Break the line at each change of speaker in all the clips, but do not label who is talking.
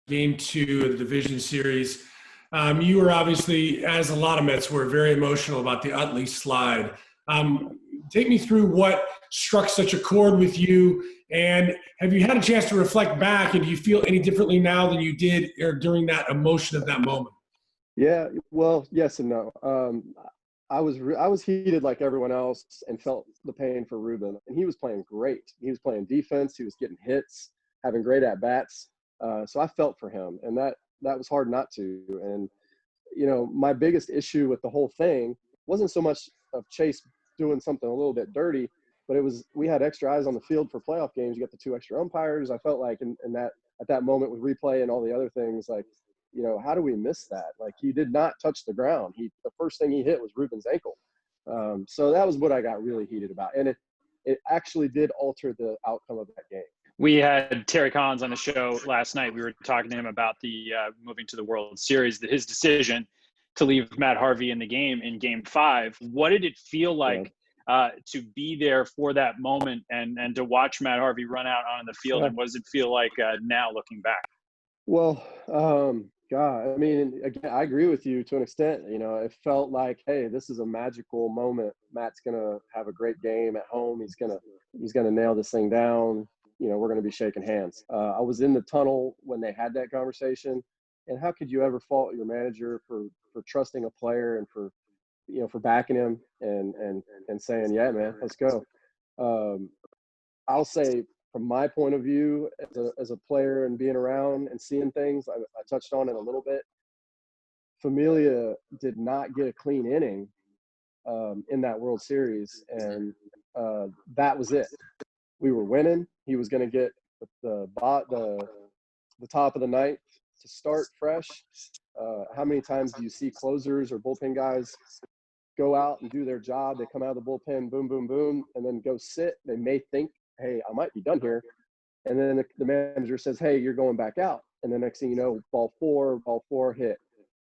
Game 2 of the division series. You were obviously, as a lot of Mets were, very emotional about the Utley slide. Take me through what struck such a chord with you, and have you had a chance to reflect back, and do you feel any differently now than you did during that emotion of that moment?
Yeah, well, yes and no. I was heated like everyone else and felt the pain for Ruben, and he was playing great. He was playing defense. He was getting hits, having great at bats. So I felt for him, and that was hard not to. And my biggest issue with the whole thing wasn't so much of Chase doing something a little bit dirty, but it was we had extra eyes on the field for playoff games. You got the 2 extra umpires. I felt like in that at that moment with replay and all the other things, like, how do we miss that? Like, he did not touch the ground. The first thing he hit was Ruben's ankle. So that was what I got really heated about, and it actually did alter the outcome of that game.
We had Terry Collins on the show last night. We were talking to him about the moving to the World Series, his decision to leave Matt Harvey in the game in Game 5. What did it feel like to be there for that moment and to watch Matt Harvey run out on the field? And what does it feel like now looking back?
Well, God, I mean, again, I agree with you to an extent. It felt like, hey, this is a magical moment. Matt's gonna have a great game at home. He's gonna nail this thing down. We're going to be shaking hands. I was in the tunnel when they had that conversation, and how could you ever fault your manager for trusting a player and for backing him and saying, yeah, man, let's go. I'll say from my point of view as a player and being around and seeing things, I touched on it a little bit. Familia did not get a clean inning in that World Series, and that was it. We were winning. He was going to get the top of the ninth to start fresh. How many times do you see closers or bullpen guys go out and do their job? They come out of the bullpen, boom, boom, boom, and then go sit. They may think, hey, I might be done here. And then the manager says, hey, you're going back out. And the next thing you know, ball four, hit.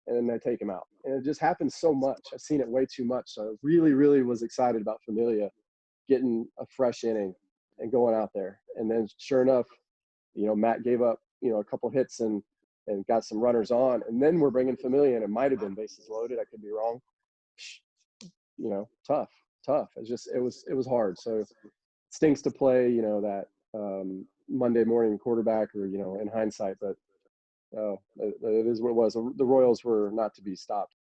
And then they take him out. And it just happens so much. I've seen it way too much. So I really, really was excited about Familia getting a fresh inning and going out there. And then sure enough, Matt gave up, a couple hits and got some runners on. And then we're bringing Familia, and it might have been bases loaded. I could be wrong. Tough. It was hard. So it stinks to play, that Monday morning quarterback or, in hindsight, but it is what it was. The Royals were not to be stopped.